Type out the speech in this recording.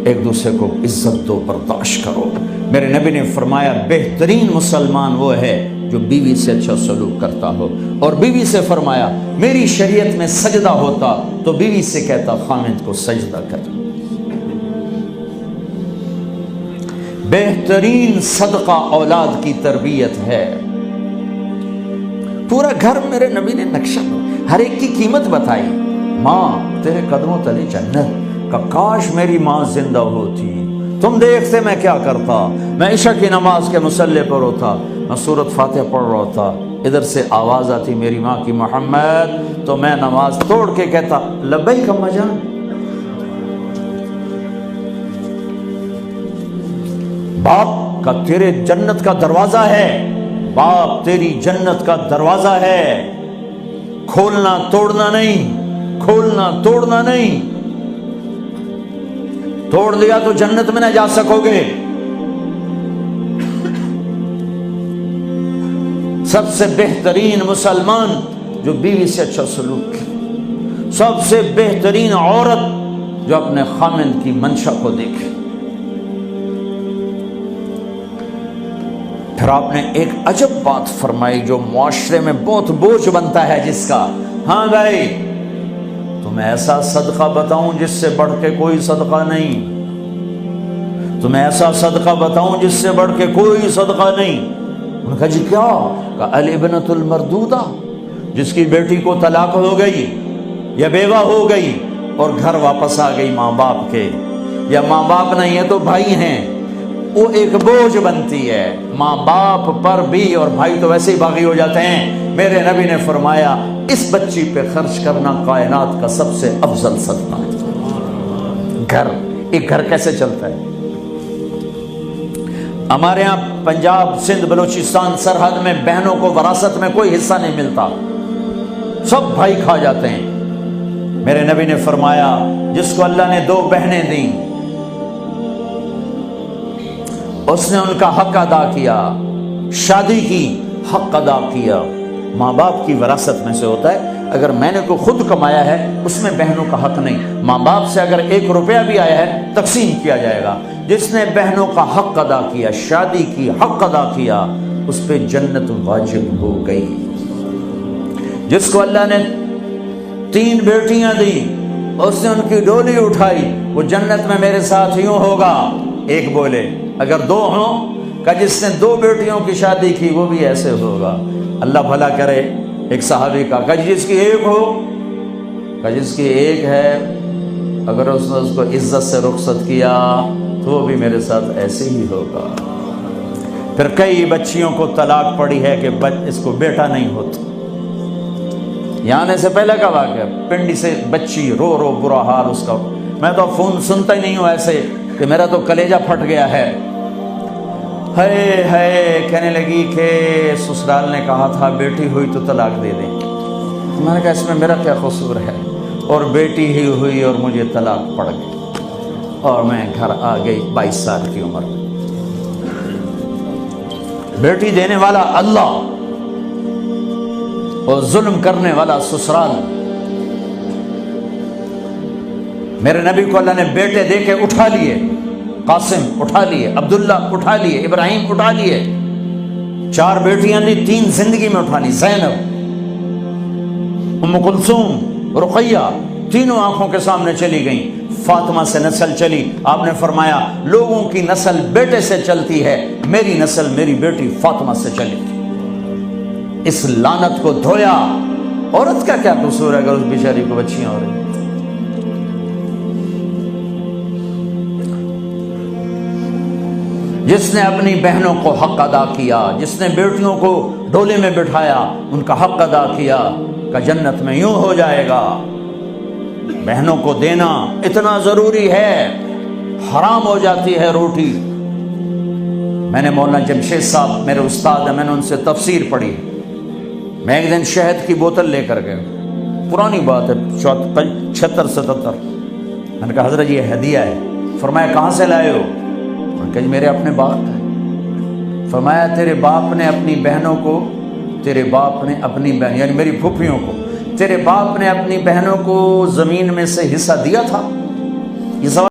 ایک دوسرے کو عزت دو، برداشت کرو۔ میرے نبی نے فرمایا بہترین مسلمان وہ ہے جو بیوی سے اچھا سلوک کرتا ہو، اور بیوی سے فرمایا میری شریعت میں سجدہ ہوتا تو بیوی سے کہتا خامد کو سجدہ کر۔ بہترین صدقہ اولاد کی تربیت ہے۔ پورا گھر میرے نبی نے نقشہ، ہر ایک کی قیمت بتائی۔ ماں تیرے قدموں تلے جنت، کاش میری ماں زندہ ہوتی، تم دیکھتے میں کیا کرتا، میں عشاء کی نماز کے مصلی پر ہوتا، میں سورۃ فاتحہ پڑھ رہا ہوتا، ادھر سے آواز آتی میری ماں کی محمد، تو میں نماز توڑ کے کہتا لبیک اماں جان۔ باپ کا تیرے جنت کا دروازہ ہے، باپ تیری جنت کا دروازہ ہے، کھولنا توڑنا نہیں، کھولنا توڑنا نہیں، توڑ دیا تو جنت میں نہ جا سکو گے۔ سب سے بہترین مسلمان جو بیوی سے اچھا سلوک کی، سب سے بہترین عورت جو اپنے خامند کی منشا کو دیکھے۔ پھر آپ نے ایک عجب بات فرمائی جو معاشرے میں بہت بوجھ بنتا ہے جس کا، ہاں بھائی تمہیں ایسا صدقہ بتاؤں جس سے بڑھ کے کوئی صدقہ نہیں، تمہیں ایسا صدقہ بتاؤں جس سے بڑھ کے کوئی صدقہ نہیں۔ انہوں نے کہا جی کیا؟ کہا الابنۃ المردودہ، جس کی بیٹی کو طلاق ہو گئی یا بیوہ ہو گئی اور گھر واپس آ گئی ماں باپ کے، یا ماں باپ نہیں ہے تو بھائی ہیں، وہ ایک بوجھ بنتی ہے ماں باپ پر بھی، اور بھائی تو ویسے ہی باغی ہو جاتے ہیں۔ میرے نبی نے فرمایا اس بچی پہ خرچ کرنا کائنات کا سب سے افضل صدقہ ہے۔ گھر، ایک گھر کیسے چلتا ہے؟ ہمارے ہاں پنجاب سندھ بلوچستان سرحد میں بہنوں کو وراثت میں کوئی حصہ نہیں ملتا، سب بھائی کھا جاتے ہیں۔ میرے نبی نے فرمایا جس کو اللہ نے 2 بہنیں دیں اس نے ان کا حق ادا کیا، شادی کی حق ادا کیا۔ ماں باپ کی وراثت میں سے ہوتا ہے، اگر میں نے کوئی خود کمایا ہے اس میں بہنوں کا حق نہیں، ماں باپ سے اگر 1 روپیہ بھی آیا ہے تقسیم کیا جائے گا۔ جس نے بہنوں کا حق ادا کیا، شادی کی حق ادا کیا، اس پہ جنت واجب ہو گئی۔ جس کو اللہ نے 3 بیٹیاں دی اس نے ان کی ڈولی اٹھائی، وہ جنت میں میرے ساتھ یوں ہوگا۔ ایک بولے اگر 2 ہوں، کہ جس نے 2 بیٹیوں کی شادی کی وہ بھی ایسے ہوگا۔ اللہ بھلا کرے۔ ایک صحابی کا کہ جس کی 1 ہو، کہ جس کی 1 ہے، اگر اس نے اس کو عزت سے رخصت کیا تو وہ بھی میرے ساتھ ایسے ہی ہوگا۔ پھر کئی بچیوں کو طلاق پڑی ہے کہ اس کو بیٹا نہیں ہوتا۔ یہاں آنے سے پہلے کا واقعہ، پنڈی سے بچی رو رو برا حال اس کا، میں تو فون سنتا ہی نہیں ہوں ایسے کہ میرا تو کلیجہ پھٹ گیا ہے۔ ہے کہنے لگی کہ سسرال نے کہا تھا بیٹی ہوئی تو طلاق دے دیں۔ میں نے کہا اس میں میرا کیا قصور ہے، اور بیٹی ہی ہوئی اور مجھے طلاق پڑ گئی، اور میں گھر آ گئی 22 سال کی عمر میں۔ بیٹی دینے والا اللہ اور ظلم کرنے والا سسرال۔ میرے نبی کو اللہ نے بیٹے دے کے اٹھا لیے، قاسم اٹھا لیے، عبداللہ اٹھا لیے، ابراہیم اٹھا لیے، 4 بیٹیاں دی، 3 زندگی میں اٹھا لی، زینب، ام کلثوم، رقیہ، تینوں آنکھوں کے سامنے چلی گئیں۔ فاطمہ سے نسل چلی، آپ نے فرمایا لوگوں کی نسل بیٹے سے چلتی ہے، میری نسل میری بیٹی فاطمہ سے چلی۔ اس لعنت کو دھویا۔ عورت کا کیا قصور ہے اگر اس بیچاری کو بچیاں ہو رہی؟ جس نے اپنی بہنوں کو حق ادا کیا، جس نے بیٹیوں کو ڈولے میں بٹھایا، ان کا حق ادا کیا، کہ جنت میں یوں ہو جائے گا۔ بہنوں کو دینا اتنا ضروری ہے، حرام ہو جاتی ہے روٹی۔ میں نے مولانا جمشید صاحب میرے استاد ہیں، میں نے ان سے تفسیر پڑھی۔ میں ایک دن شہد کی بوتل لے کر گیا، پرانی بات ہے 76-77۔ میں نے کہا حضرت یہ ہدیہ ہے۔ فرمایا کہاں سے لائے ہو؟ کہ میرے اپنے باپ ہے۔ فرمایا تیرے باپ نے اپنی بہنوں کو، تیرے باپ نے اپنی بہن یعنی میری پھوپھیوں کو، تیرے باپ نے اپنی بہنوں کو زمین میں سے حصہ دیا تھا؟ یہ سوال